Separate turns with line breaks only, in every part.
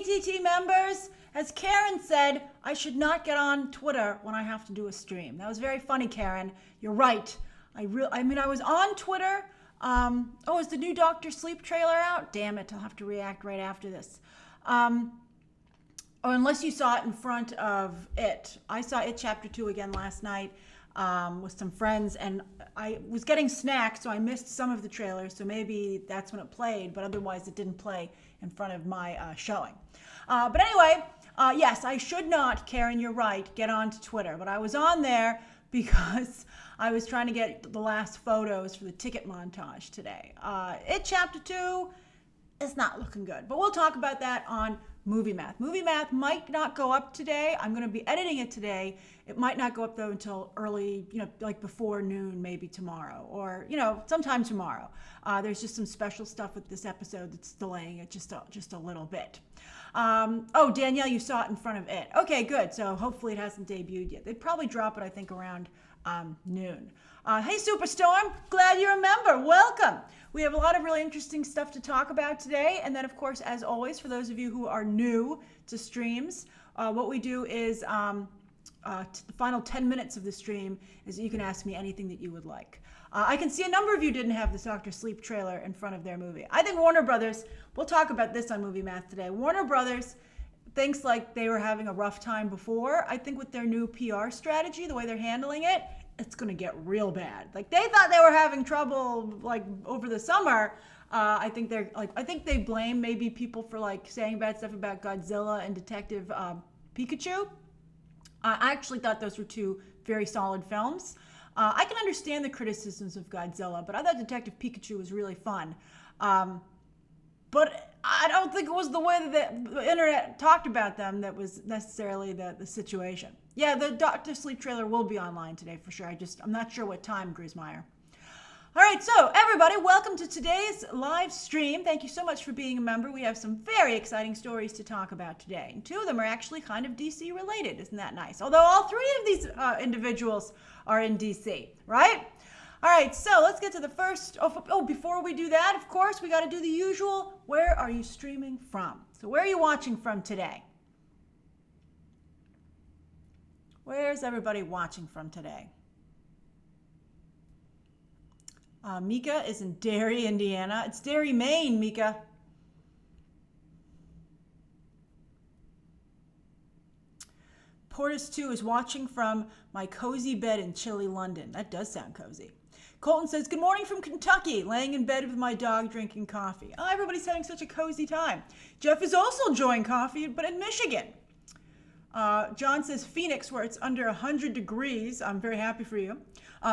PTT members, as Karen said, I should not get on Twitter when I have to do a stream. That was very funny, Karen. You're right. I was on Twitter. Is the new Dr. Sleep trailer out? Damn it, I'll have to react right after this. Unless you saw it in front of it. I saw it chapter 2 again last night with some friends, and I was getting snacks, so I missed some of the trailers, so maybe that's when it played, but otherwise it didn't play in front of my showing. But anyway, yes, I should not, Karen, you're right, get onto Twitter, but I was on there because I was trying to get the last photos for the ticket montage today. It chapter 2 is not looking good, but we'll talk about that on Movie Math. Movie Math might not go up today. I'm going to be editing it today. It might not go up though until early, like before noon, maybe tomorrow, or sometime tomorrow. There's just some special stuff with this episode that's delaying it just a little bit. Danielle, you saw it in front of it. Okay, good. So hopefully it hasn't debuted yet. They'd probably drop it, I think, around noon. Hey, Superstorm, glad you remember. Welcome. We have a lot of really interesting stuff to talk about today. And then, of course, as always, for those of you who are new to streams, what we do is the final 10 minutes of the stream is you can ask me anything that you would like. I can see a number of you didn't have this Dr. Sleep trailer in front of their movie. I think Warner Brothers, we'll talk about this on Movie Math today. Warner Brothers thinks like they were having a rough time before. I think with their new PR strategy, the way they're handling it, it's going to get real bad. Like they thought they were having trouble like over the summer. I think they blame maybe people for like saying bad stuff about Godzilla and Detective Pikachu. I actually thought those were two very solid films. I can understand the criticisms of Godzilla, but I thought Detective Pikachu was really fun. But I don't think it was the way that the internet talked about them that was necessarily the situation. Yeah, the Dr. Sleep trailer will be online today for sure. I'm not sure what time, Grismeyer. All right, so everybody, welcome to today's live stream. Thank you so much for being a member. We have some very exciting stories to talk about today. And two of them are actually kind of DC related. Isn't that nice? Although all three of these individuals are in DC, right? All right, so let's get to the first. Before we do that, of course, we got to do the usual. Where are you streaming from? So where are you watching from today? Where's everybody watching from today? Mika is in Derry, Indiana. It's Derry, Maine, Mika. Portis 2 is watching from my cozy bed in chilly London. That does sound cozy. Colton says, good morning from Kentucky, laying in bed with my dog drinking coffee. Oh, everybody's having such a cozy time. Jeff is also enjoying coffee, but in Michigan. John says, Phoenix, where it's under 100 degrees. I'm very happy for you.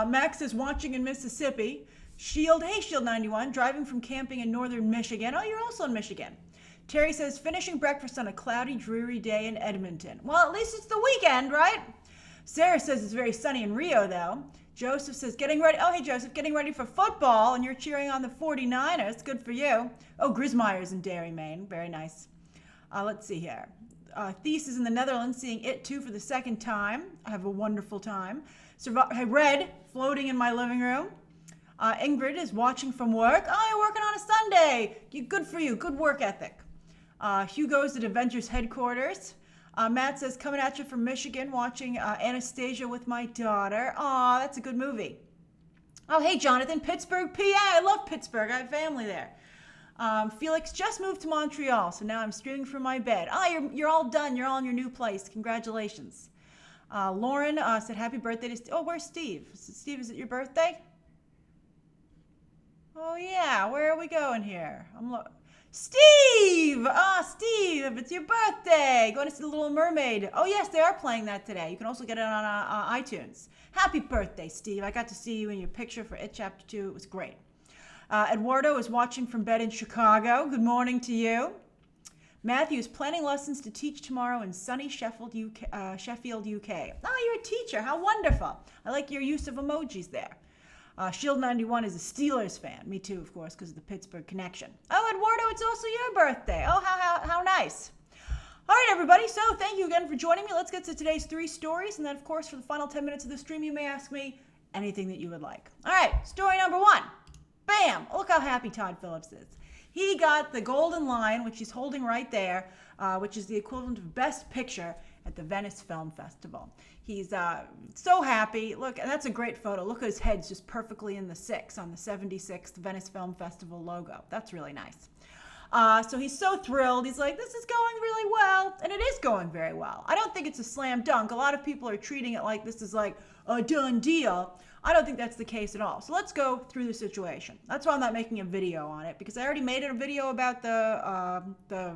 Max is watching in Mississippi. Shield 91, driving from camping in northern Michigan. Oh, you're also in Michigan. Terry says, finishing breakfast on a cloudy, dreary day in Edmonton. Well, at least it's the weekend, right? Sarah says it's very sunny in Rio, though. Joseph says, getting ready. Oh, hey, Joseph, getting ready for football, and you're cheering on the 49ers. Good for you. Oh, Grismeyer's in Derry, Maine. Very nice. Let's see here. Thies is in the Netherlands, seeing It 2 for the second time. I have a wonderful time. Red, floating in my living room. Ingrid is watching from work. Oh, you're working on a Sunday. Good for you. Good work ethic. Hugo's at Avengers headquarters. Matt says, coming at you from Michigan, watching Anastasia with my daughter. Aw, that's a good movie. Oh, hey, Jonathan, Pittsburgh, PA. I love Pittsburgh. I have family there. Felix just moved to Montreal, so now I'm streaming from my bed. Oh, you're all done. You're all in your new place. Congratulations. Lauren said, happy birthday to where's Steve? Steve, is it your birthday? Oh, yeah. Where are we going here? Steve! Steve, it's your birthday. Going to see The Little Mermaid. Oh, yes, they are playing that today. You can also get it on iTunes. Happy birthday, Steve. I got to see you in your picture for It Chapter 2. It was great. Eduardo is watching from bed in Chicago. Good morning to you. Matthew is planning lessons to teach tomorrow in sunny Sheffield, UK. Oh, you're a teacher. How wonderful. I like your use of emojis there. Shield 91 is a Steelers fan. Me too, of course, because of the Pittsburgh connection. Oh, Eduardo, it's also your birthday. Oh, how nice. All right, everybody. So thank you again for joining me. Let's get to today's 3 stories. And then, of course, for the final 10 minutes of the stream, you may ask me anything that you would like. All right, story number 1. Bam! Look how happy Todd Phillips is. He got the Golden Lion, which he's holding right there, which is the equivalent of Best Picture at the Venice Film Festival. He's so happy. Look, and that's a great photo. Look at his head's just perfectly in the 6 on the 76th Venice Film Festival logo. That's really nice. So he's so thrilled. He's like, this is going really well. And it is going very well. I don't think it's a slam dunk. A lot of people are treating it like this is like a done deal. I don't think that's the case at all. So let's go through the situation. That's why I'm not making a video on it, because I already made a video about the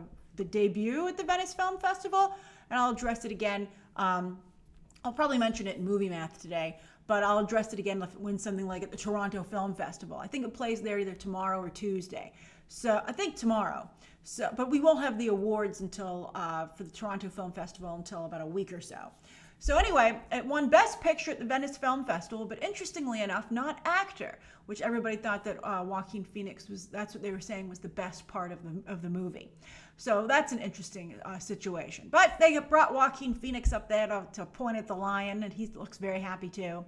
debut at the Venice Film Festival, and I'll address it again. I'll probably mention it in Movie Math today, but I'll address it again if it wins something like at the Toronto Film Festival. I think it plays there either tomorrow or Tuesday. So I think tomorrow. So, but we won't have the awards until for the Toronto Film Festival until about a week or so. So anyway, it won Best Picture at the Venice Film Festival, but interestingly enough, not actor, which everybody thought that Joaquin Phoenix was, that's what they were saying was the best part of the movie. So that's an interesting situation. But they brought Joaquin Phoenix up there to point at the lion, and he looks very happy too.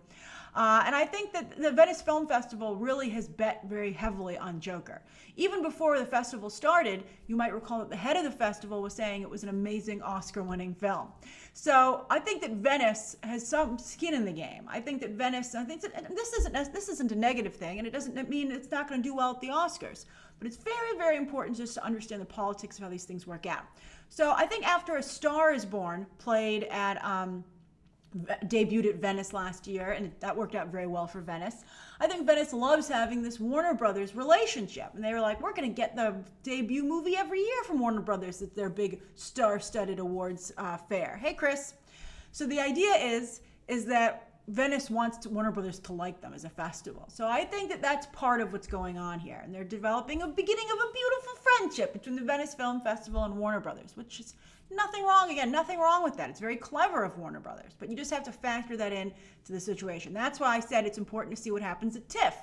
And I think that the Venice Film Festival really has bet very heavily on Joker. Even before the festival started, you might recall that the head of the festival was saying it was an amazing Oscar-winning film. So I think that Venice has some skin in the game. I think that Venice, I think that this isn't a negative thing, and it doesn't mean it's not going to do well at the Oscars. But it's very, very important just to understand the politics of how these things work out. So I think after A Star is Born played at debuted at Venice last year, and that worked out very well for Venice. I think Venice loves having this Warner Brothers relationship, and they were like, we're going to get the debut movie every year from Warner Brothers at their big star-studded awards fair. Hey, Chris. So the idea is that Venice wants Warner Brothers to like them as a festival. So I think that that's part of what's going on here, and they're developing a beginning of a beautiful friendship between the Venice Film Festival and Warner Brothers, which is nothing wrong. Again, nothing wrong with that. It's very clever of Warner Brothers, but you just have to factor that in to the situation. That's why I said it's important to see what happens at TIFF.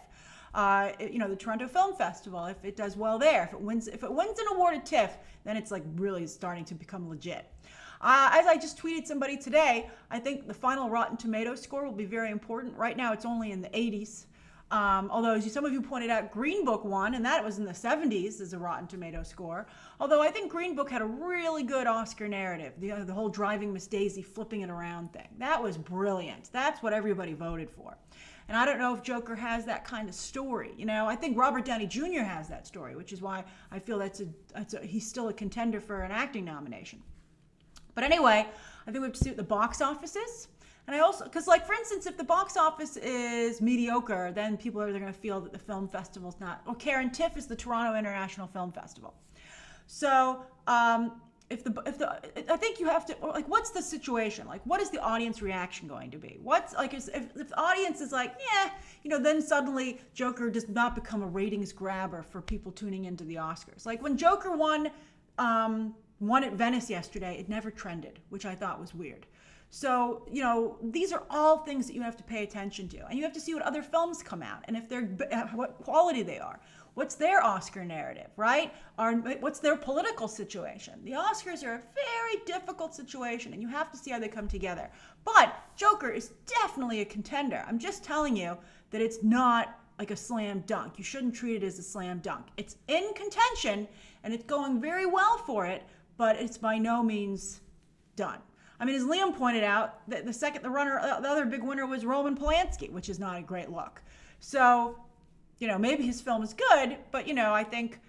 The Toronto Film Festival, if it does well there, if it wins an award at TIFF, then it's like really starting to become legit. As I just tweeted somebody today, I think the final Rotten Tomatoes score will be very important. Right now, it's only in the 80s. Although, as some of you pointed out, Green Book won, and that was in the 70s as a Rotten Tomatoes score. Although I think Green Book had a really good Oscar narrative, the whole driving Miss Daisy, flipping it around thing. That was brilliant. That's what everybody voted for. And I don't know if Joker has that kind of story. I think Robert Downey Jr. has that story, which is why I feel he's still a contender for an acting nomination. But anyway, I think we have to see what the box office is. And I also, because for instance, if the box office is mediocre, then people are going to feel that the film festival's not. Well, Karen, TIFF is the Toronto International Film Festival. So I think you have to, what's the situation? What is the audience reaction going to be? If the audience is then suddenly Joker does not become a ratings grabber for people tuning into the Oscars. When Joker won at Venice yesterday, it never trended, which I thought was weird. So, these are all things that you have to pay attention to. And you have to see what other films come out and if they're what quality they are. What's their Oscar narrative, right? What's their political situation? The Oscars are a very difficult situation, and you have to see how they come together. But Joker is definitely a contender. I'm just telling you that it's not like a slam dunk. You shouldn't treat it as a slam dunk. It's in contention, and it's going very well for it, but it's by no means done. I mean, as Liam pointed out, the other big winner was Roman Polanski, which is not a great look. So, maybe his film is good, but, I think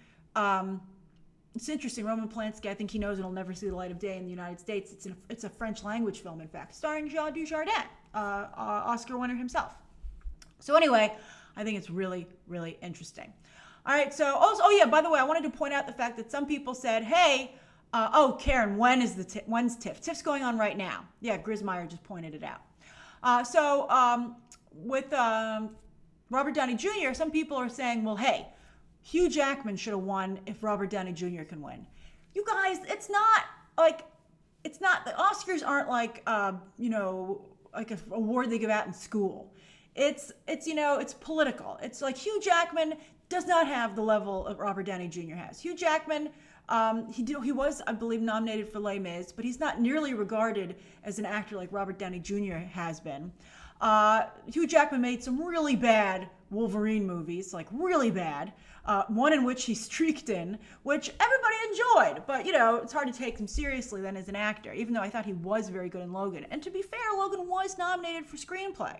it's interesting. Roman Polanski, I think he knows it'll never see the light of day in the United States. It's a French language film, in fact, starring Jean Dujardin, Oscar winner himself. So anyway, I think it's really, really interesting. All right, so, by the way, I wanted to point out the fact that some people said, hey, Karen, when's TIFF? TIFF's going on right now. Yeah, Grismeyer just pointed it out. With Robert Downey Jr., some people are saying, well, hey, Hugh Jackman should have won if Robert Downey Jr. can win. You guys, it's not, the Oscars aren't like an award they give out in school. It's political. It's like Hugh Jackman does not have the level of Robert Downey Jr. has. Hugh Jackman He was, I believe, nominated for Les Mis, but he's not nearly regarded as an actor like Robert Downey Jr. has been. Hugh Jackman made some really bad Wolverine movies, like really bad. One in which he streaked in, which everybody enjoyed. But, it's hard to take him seriously then as an actor, even though I thought he was very good in Logan. And to be fair, Logan was nominated for screenplay.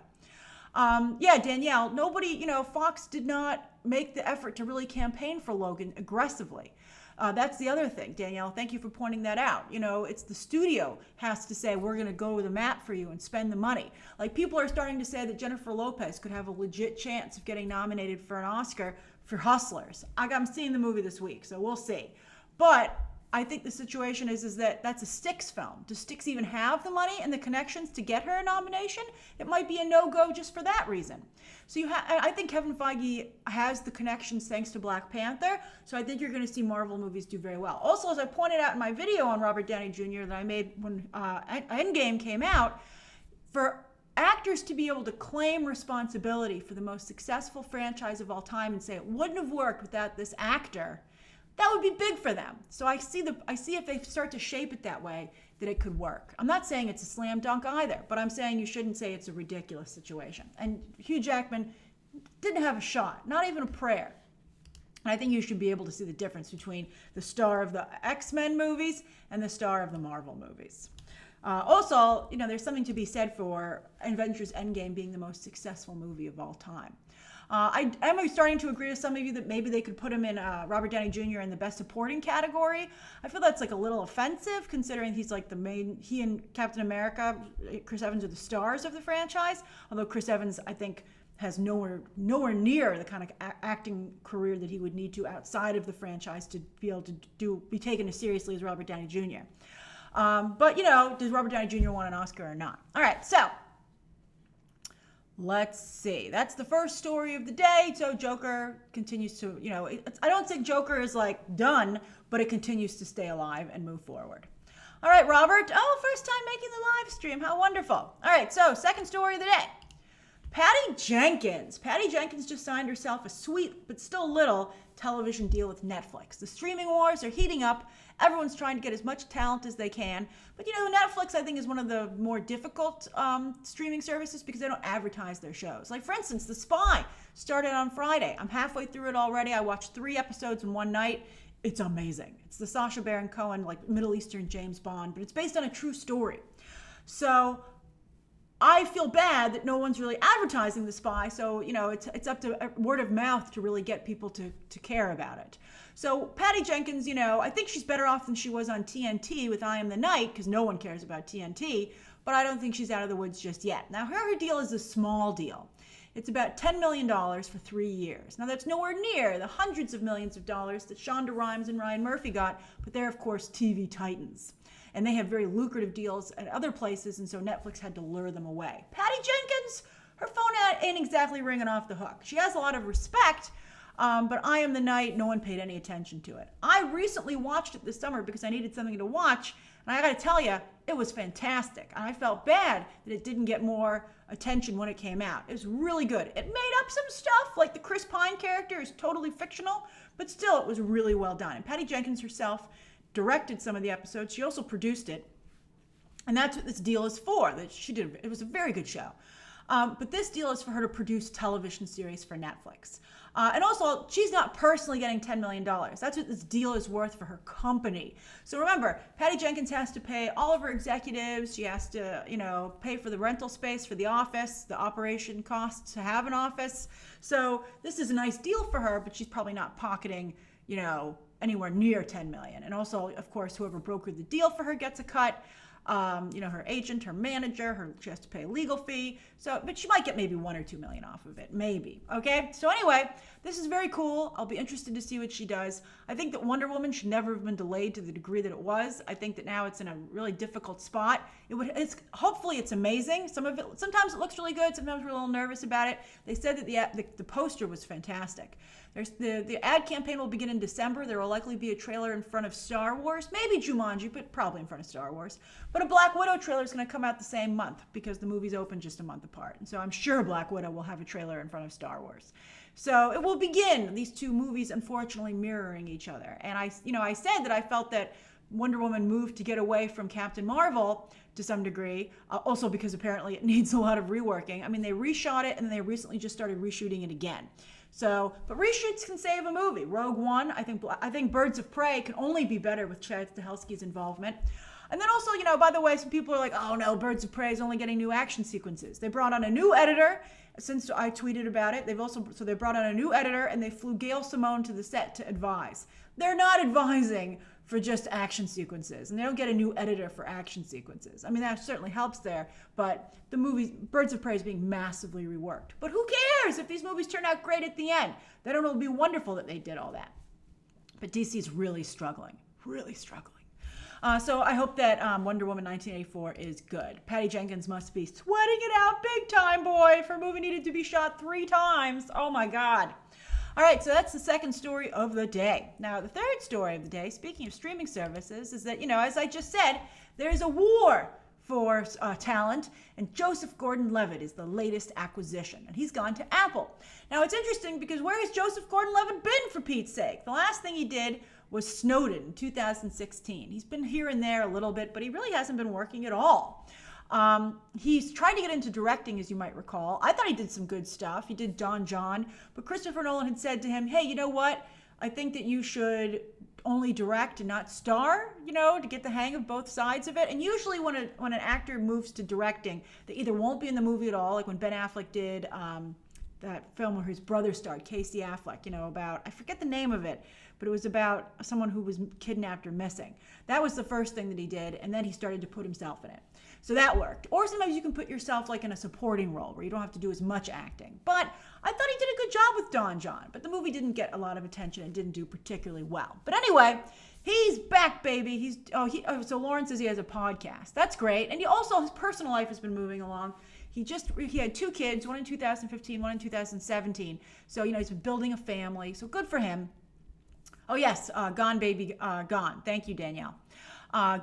Danielle, nobody, Fox did not make the effort to really campaign for Logan aggressively. That's the other thing, Danielle. Thank you for pointing that out. It's the studio has to say, we're going to go to the mat for you and spend the money. Like, people are starting to say that Jennifer Lopez could have a legit chance of getting nominated for an Oscar for Hustlers. I'm seeing the movie this week, so we'll see. But I think the situation is that that's a Styx film. Does Styx even have the money and the connections to get her a nomination? It might be a no-go just for that reason. So I think Kevin Feige has the connections thanks to Black Panther, so I think you're going to see Marvel movies do very well. Also, as I pointed out in my video on Robert Downey Jr. that I made when Endgame came out, for actors to be able to claim responsibility for the most successful franchise of all time and say it wouldn't have worked without this actor, that would be big for them. So I see if they start to shape it that way, that it could work. I'm not saying it's a slam dunk either, but I'm saying you shouldn't say it's a ridiculous situation. And Hugh Jackman didn't have a shot, not even a prayer. And I think you should be able to see the difference between the star of the X-Men movies and the star of the Marvel movies. Also, there's something to be said for Avengers Endgame being the most successful movie of all time. I am starting to agree with some of you that maybe they could put him in Robert Downey Jr. in the Best Supporting category. I feel that's like a little offensive considering he's like he and Captain America, Chris Evans are the stars of the franchise. Although Chris Evans, I think, has nowhere near the kind of acting career that he would need to outside of the franchise to be able to be taken as seriously as Robert Downey Jr. But does Robert Downey Jr. want an Oscar or not? All right, so let's see. That's the first story of the day. So Joker continues to, I don't think Joker is like done, but it continues to stay alive and move forward. All right, Robert. Oh, first time making the live stream. How wonderful. All right, so second story of the day. Patty Jenkins. Patty Jenkins just signed herself a sweet, but still little, television deal with Netflix. The streaming wars are heating up. Everyone's trying to get as much talent as they can. But Netflix, I think, is one of the more difficult streaming services because they don't advertise their shows. Like, for instance, The Spy started on Friday. I'm halfway through it already. I watched 3 episodes in one night. It's amazing. It's the Sacha Baron Cohen, like, Middle Eastern James Bond, but it's based on a true story. So I feel bad that no one's really advertising The Spy, so it's up to word of mouth to really get people to care about it. So Patty Jenkins, I think she's better off than she was on TNT with I Am the Night, because no one cares about TNT, but I don't think she's out of the woods just yet. Now her deal is a small deal. It's about $10 million for 3 years. Now that's nowhere near the hundreds of millions of dollars that Shonda Rhimes and Ryan Murphy got, but they're of course TV titans. And they have very lucrative deals at other places, and so Netflix had to lure them away. Patty Jenkins, her phone ain't exactly ringing off the hook. She has a lot of respect, but I Am the Night, no one paid any attention to it. I recently watched it this summer because I needed something to watch, and I gotta tell you, it was fantastic. And I felt bad that it didn't get more attention when it came out. It was really good. It made up some stuff, like the Chris Pine character is totally fictional, but still it was really well done. And Patty Jenkins herself directed some of the episodes. She also produced it. And that's what this deal is for. That she did. It was a very good show. But this deal is for her to produce television series for Netflix. And also, she's not personally getting $10 million. That's what this deal is worth for her company. So remember, Patty Jenkins has to pay all of her executives. She has to, pay for the rental space for the office, the operation costs to have an office. So this is a nice deal for her, but she's probably not pocketing, anywhere near $10 million. And also, of course, whoever brokered the deal for her gets a cut. Her agent, her manager, she has to pay a legal fee. So, but she might get maybe $1 or $2 million off of it, maybe. Okay. So anyway, this is very cool. I'll be interested to see what she does. I think that Wonder Woman should never have been delayed to the degree that it was. I think that now it's in a really difficult spot. Hopefully it's amazing. Sometimes it looks really good. Sometimes we're a little nervous about it. They said that the poster was fantastic. The ad campaign will begin in December. There will likely be a trailer in front of Star Wars, maybe Jumanji, but probably in front of Star Wars. But a Black Widow trailer is going to come out the same month because the movies open just a month apart. And so I'm sure Black Widow will have a trailer in front of Star Wars. So it will begin, these two movies unfortunately mirroring each other. And I said that I felt that Wonder Woman moved to get away from Captain Marvel to some degree, also because apparently it needs a lot of reworking. I mean, they reshot it and then they recently just started reshooting it again. So, but reshoots can save a movie. Rogue One, I think Birds of Prey can only be better with Chad Stahelski's involvement. And then also, by the way, some people are like, oh no, Birds of Prey is only getting new action sequences. They brought on a new editor since I tweeted about it. They brought on a new editor and they flew Gail Simone to the set to advise. They're not advising for just action sequences, and they don't get a new editor for action sequences. I mean, that certainly helps there, but the movie Birds of Prey is being massively reworked. But who cares if these movies turn out great at the end? Then it'll be wonderful that they did all that. But DC's really struggling, really struggling. So I hope that Wonder Woman 1984 is good. Patty Jenkins must be sweating it out big time, boy, if her movie needed to be shot 3 times. Oh my God. All right, so that's the second story of the day. Now, the third story of the day, speaking of streaming services, is that, as I just said, there's a war for talent, and Joseph Gordon-Levitt is the latest acquisition, and he's gone to Apple. Now, it's interesting because where has Joseph Gordon-Levitt been, for Pete's sake? The last thing he did was Snowden in 2016. He's been here and there a little bit, but he really hasn't been working at all. He's trying to get into directing, as you might recall. I thought he did some good stuff. He did Don John, but Christopher Nolan had said to him, hey, you know what? I think that you should only direct and not star, to get the hang of both sides of it. And usually when an actor moves to directing, they either won't be in the movie at all, like when Ben Affleck did that film where his brother starred, Casey Affleck, about, I forget the name of it, but it was about someone who was kidnapped or missing. That was the first thing that he did, and then he started to put himself in it. So that worked. Or sometimes you can put yourself like in a supporting role where you don't have to do as much acting. But I thought he did a good job with Don John, but the movie didn't get a lot of attention and didn't do particularly well. But anyway, he's back, baby. So Lauren says he has a podcast. That's great. And his personal life has been moving along. He had 2 kids, one in 2015, one in 2017. So, he's been building a family. So good for him. Oh yes, Gone Baby Gone. Thank you, Danielle.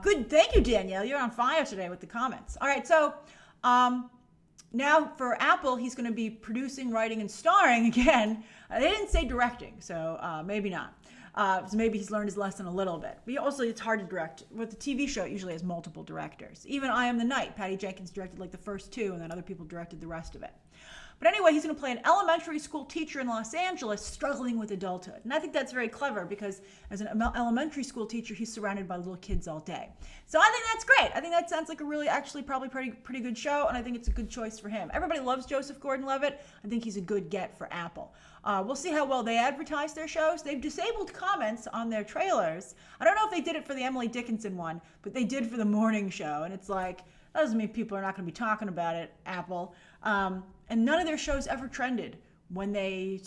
Good, thank you, Danielle. You're on fire today with the comments. All right, so now for Apple, he's going to be producing, writing, and starring again. They didn't say directing, so maybe not. So maybe he's learned his lesson a little bit. But also, it's hard to direct. With the TV show, it usually has multiple directors. Even I Am the Night, Patty Jenkins directed like the first 2, and then other people directed the rest of it. But anyway, he's going to play an elementary school teacher in Los Angeles struggling with adulthood. And I think that's very clever because as an elementary school teacher, he's surrounded by little kids all day. So I think that's great. I think that sounds like a really, actually, probably pretty good show, and I think it's a good choice for him. Everybody loves Joseph Gordon-Levitt. I think he's a good get for Apple. We'll see how well they advertise their shows. They've disabled comments on their trailers. I don't know if they did it for the Emily Dickinson one, but they did for the morning show, and it's like, that doesn't mean people are not going to be talking about it, Apple. And none of their shows ever trended when they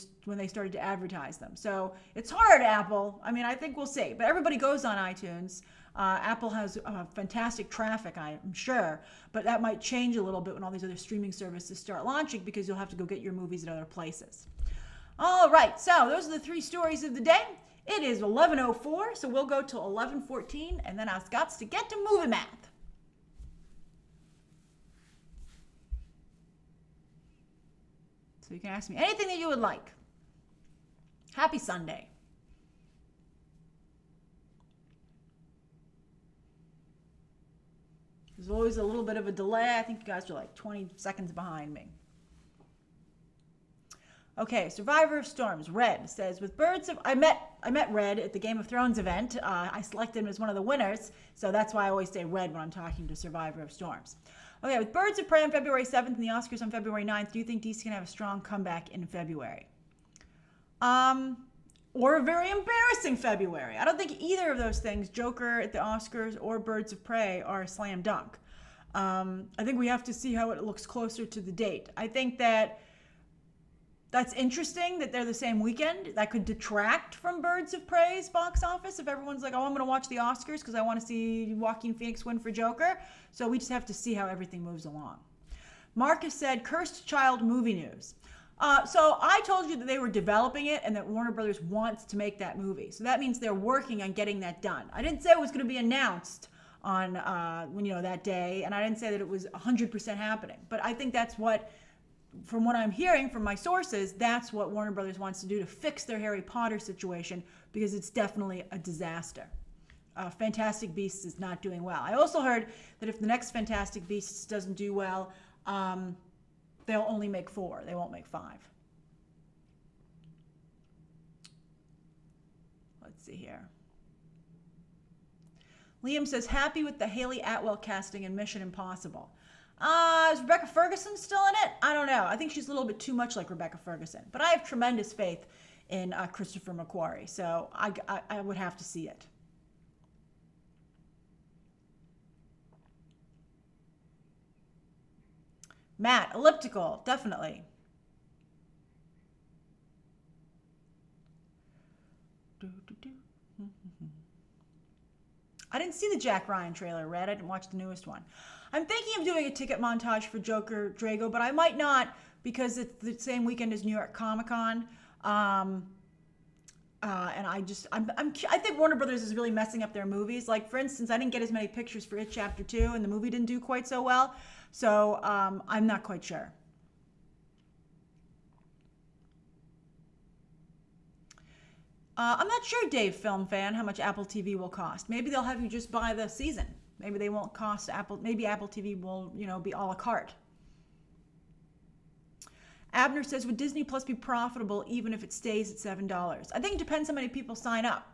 started to advertise them. So it's hard, Apple. I mean, I think we'll see. But everybody goes on iTunes. Apple has fantastic traffic, I'm sure. But that might change a little bit when all these other streaming services start launching because you'll have to go get your movies at other places. All right, so those are the 3 stories of the day. It is 11:04, so we'll go till 11:14, and then I've got to get to movie math. So you can ask me anything that you would like. Happy Sunday. There's always a little bit of a delay. I think you guys are like 20 seconds behind me. Okay, Survivor of Storms, Red says, with Birds of... I met Red at the Game of Thrones event. I selected him as one of the winners, so that's why I always say Red when I'm talking to Survivor of Storms. Okay, with Birds of Prey on February 7th and the Oscars on February 9th, do you think DC can have a strong comeback in February? Or a very embarrassing February. I don't think either of those things, Joker at the Oscars or Birds of Prey, are a slam dunk. I think we have to see how it looks closer to the date. I think that's interesting that they're the same weekend. That could detract from Birds of Prey's box office if everyone's like, oh, I'm going to watch the Oscars because I want to see Joaquin Phoenix win for Joker. So we just have to see how everything moves along. Marcus said, cursed child movie news. So I told you that they were developing it and that Warner Brothers wants to make that movie. So that means they're working on getting that done. I didn't say it was going to be announced on that day, and I didn't say that it was 100% happening. But I think that's what, from what I'm hearing from my sources, that's what Warner Brothers wants to do to fix their Harry Potter situation, because it's definitely a disaster. Fantastic Beasts is not doing well. I also heard that if the next Fantastic Beasts doesn't do well, they'll only make 4. They won't make 5. Let's see here. Liam says, happy with the Haley Atwell casting in Mission Impossible. Is Rebecca Ferguson still in it? I don't know. I think she's a little bit too much like Rebecca Ferguson. But I have tremendous faith in Christopher McQuarrie, so I would have to see it. Matt, elliptical, definitely. I didn't see the Jack Ryan trailer, Red. I didn't watch the newest one. I'm thinking of doing a ticket montage for Joker Drago, but I might not because it's the same weekend as New York Comic Con. And I think Warner Brothers is really messing up their movies. Like, for instance, I didn't get as many pictures for It Chapter 2, and the movie didn't do quite so well. So I'm not quite sure. I'm not sure, Dave, film fan, how much Apple TV will cost. Maybe they'll have you just buy the season. Maybe they won't cost Apple. Maybe Apple TV will, be a la carte. Abner says, would Disney Plus be profitable even if it stays at $7? I think it depends how many people sign up.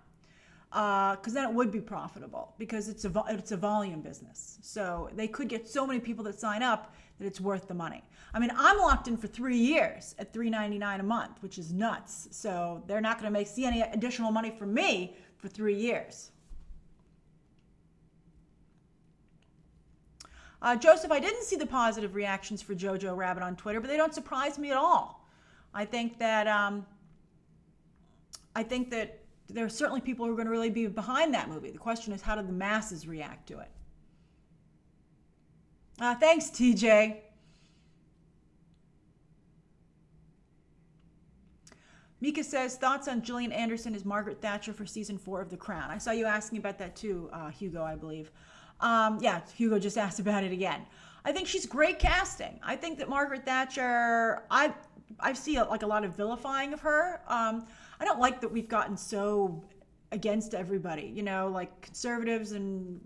Because then it would be profitable because it's a volume business. So they could get so many people that sign up that it's worth the money. I mean, I'm locked in for 3 years at $3.99 a month, which is nuts. So they're not going to see any additional money from me for 3 years. Joseph, I didn't see the positive reactions for Jojo Rabbit on Twitter, but they don't surprise me at all. I think that there are certainly people who are going to really be behind that movie. The question is, how do the masses react to it? Thanks, TJ. Mika says, thoughts on Gillian Anderson as Margaret Thatcher for season 4 of The Crown. I saw you asking about that too, Hugo, I believe. Yeah, Hugo just asked about it again. I think she's great casting. I think that Margaret Thatcher, I see a lot of vilifying of her. I don't like that we've gotten so against everybody, like conservatives and,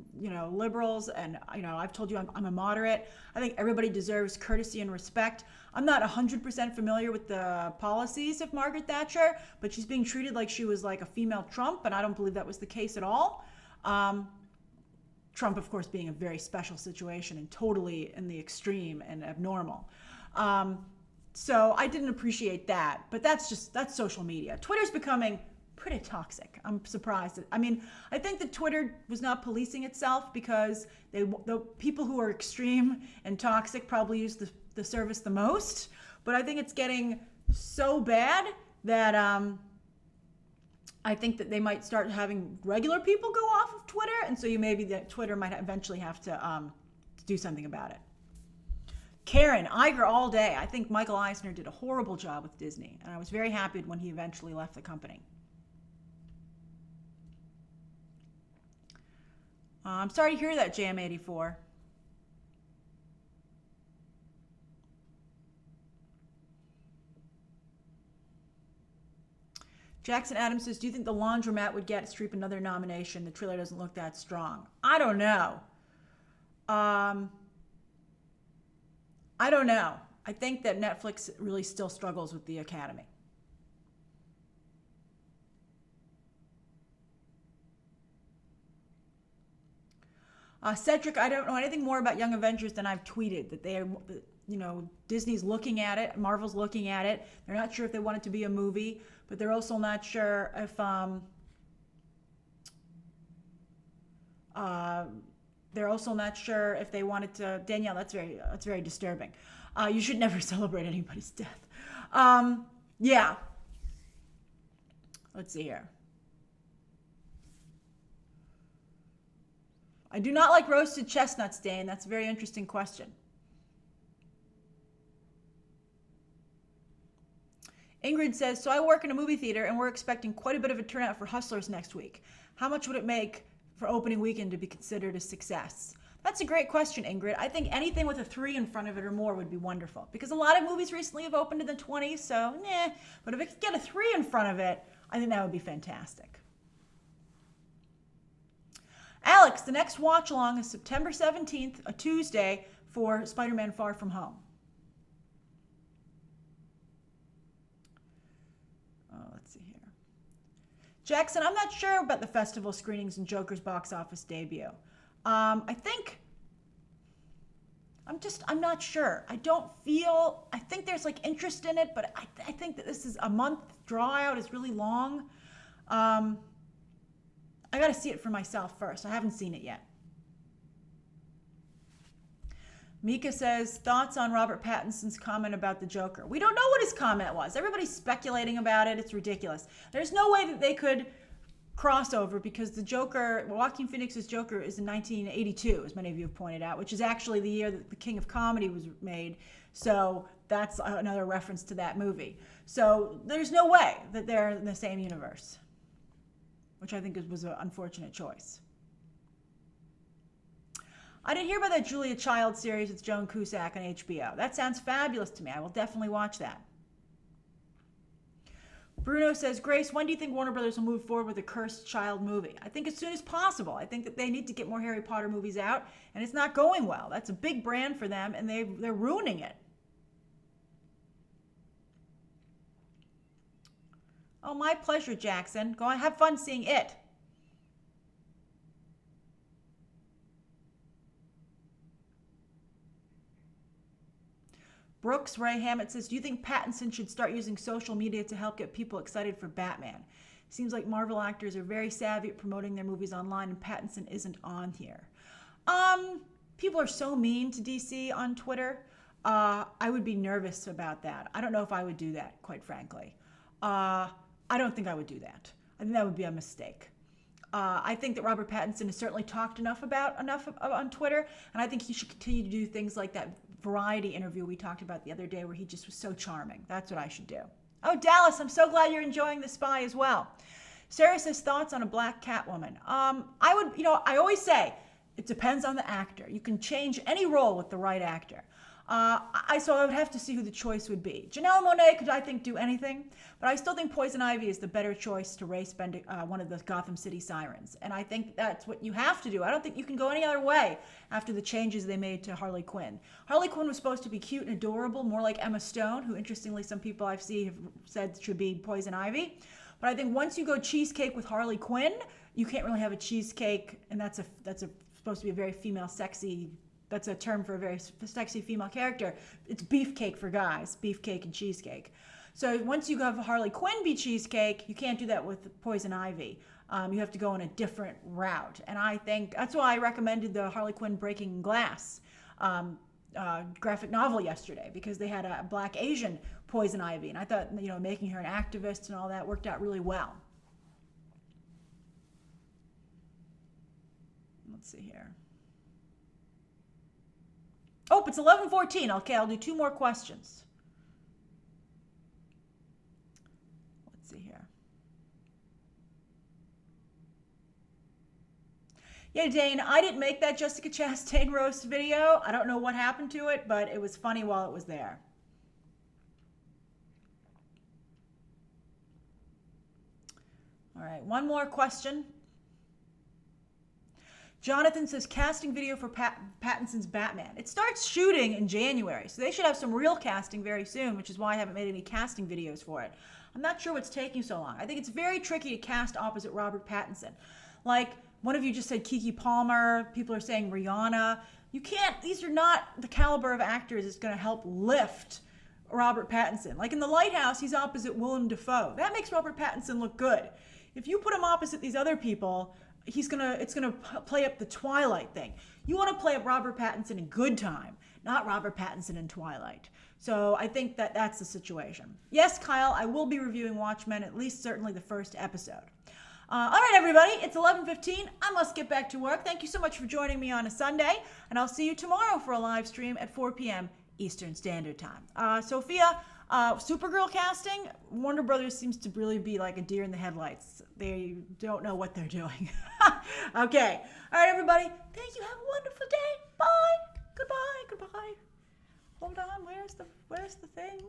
liberals. And, I've told you I'm a moderate. I think everybody deserves courtesy and respect. I'm not 100% familiar with the policies of Margaret Thatcher, but she's being treated like she was like a female Trump, and I don't believe that was the case at all. Trump, of course, being a very special situation and totally in the extreme and abnormal. So I didn't appreciate that, but that's social media. Twitter's becoming pretty toxic. I'm surprised. I think that Twitter was not policing itself because the people who are extreme and toxic probably use the service the most, but I think it's getting so bad that I think that they might start having regular people go off of Twitter, and so Twitter might eventually have to do something about it. Karen, Iger all day. I think Michael Eisner did a horrible job with Disney, and I was very happy when he eventually left the company. I'm sorry to hear that, JM84. Jackson Adams says, do you think The Laundromat would get Streep another nomination? The trailer doesn't look that strong. I don't know. I don't know. I think that Netflix really still struggles with the Academy. Cedric, I don't know anything more about Young Avengers than I've tweeted, that they are, Disney's looking at it, Marvel's looking at it. They're not sure if they want it to be a movie, but they're also not sure if they're also not sure if they wanted to. Danielle, that's very disturbing. You should never celebrate anybody's death. Yeah. Let's see here. I do not like roasted chestnuts, Dane. That's a very interesting question. Ingrid says, so I work in a movie theater and we're expecting quite a bit of a turnout for Hustlers next week. How much would it make for opening weekend to be considered a success? That's a great question, Ingrid. I think anything with a 3 in front of it or more would be wonderful because a lot of movies recently have opened in the 20s, so But if it could get a 3 in front of it, I think that would be fantastic. Alex, the next watch along is September 17th, a Tuesday, for Spider-Man Far From Home. Let's see here. Jackson, I'm not sure about the festival screenings and Joker's box office debut. I'm not sure. I think there's like interest in it, but I think that this is a month draw out is really long. I got to see it for myself first. I haven't seen it yet. Mika says, thoughts on Robert Pattinson's comment about the Joker. We don't know what his comment was. Everybody's speculating about it. It's ridiculous. There's no way that they could crossover because the Joker, Joaquin Phoenix's Joker is in 1982, as many of you have pointed out, which is actually the year that The King of Comedy was made. So that's another reference to that movie. So there's no way that they're in the same universe, which I think was an unfortunate choice. I didn't hear about that Julia Child series with Joan Cusack on HBO. That sounds fabulous to me. I will definitely watch that. Bruno says, Grace, when do you think Warner Brothers will move forward with a Cursed Child movie? I think as soon as possible. I think that they need to get more Harry Potter movies out, and it's not going well. That's a big brand for them, and they're ruining it. Oh, my pleasure, Jackson. Go on, have fun seeing it. Brooks Ray Hammett says, do you think Pattinson should start using social media to help get people excited for Batman? Seems like Marvel actors are very savvy at promoting their movies online, and Pattinson isn't on here. People are so mean to DC on Twitter. I would be nervous about that. I don't know if I would do that, quite frankly. I don't think I would do that. I think that would be a mistake. I think that Robert Pattinson has certainly talked enough on Twitter, and I think he should continue to do things like that Variety interview we talked about the other day where he just was so charming. That's what I should do. Oh, Dallas, I'm so glad you're enjoying The Spy as well. Sarah says, thoughts on a black Catwoman. I always say it depends on the actor. You can change any role with the right actor. So I would have to see who the choice would be. Janelle Monáe could, I think, do anything, but I still think Poison Ivy is the better choice to race one of the Gotham City Sirens. And I think that's what you have to do. I don't think you can go any other way after the changes they made to Harley Quinn. Harley Quinn was supposed to be cute and adorable, more like Emma Stone, who interestingly some people I've seen have said should be Poison Ivy. But I think once you go cheesecake with Harley Quinn, you can't really have a cheesecake, and that's supposed to be a very female sexy. That's a term for a very sexy female character. It's beefcake for guys, beefcake and cheesecake. So once you have Harley Quinn be cheesecake, you can't do that with Poison Ivy. You have to go in a different route. And I think that's why I recommended the Harley Quinn Breaking Glass graphic novel yesterday, because they had a black Asian Poison Ivy. And I thought, making her an activist and all that worked out really well. Let's see here. Oh, it's 11:14. Okay, I'll do 2 more questions. Let's see here. Yeah, Dane, I didn't make that Jessica Chastain roast video. I don't know what happened to it, but it was funny while it was there. All right, one more question. Jonathan says, casting video for Pattinson's Batman. It starts shooting in January, so they should have some real casting very soon, which is why I haven't made any casting videos for it. I'm not sure what's taking so long. I think it's very tricky to cast opposite Robert Pattinson. Like, one of you just said Keke Palmer. People are saying Rihanna. You can't, these are not the caliber of actors that's going to help lift Robert Pattinson. Like in The Lighthouse, he's opposite Willem Dafoe. That makes Robert Pattinson look good. If you put him opposite these other people, it's gonna play up the Twilight thing. You want to play up Robert Pattinson in Good Time, not Robert Pattinson in Twilight. So I think that's the situation. Yes, Kyle, I will be reviewing Watchmen, at least certainly the first episode. All right, everybody, it's 11:15. I must get back to work. Thank you so much for joining me on a Sunday, and I'll see you tomorrow for a live stream at 4 p.m. Eastern Standard Time. Sophia, Supergirl casting, Warner Brothers seems to really be like a deer in the headlights. They don't know what they're doing. Okay. All right, everybody. Thank you. Have a wonderful day. Bye. Goodbye. Goodbye. Hold on. Where's the thing?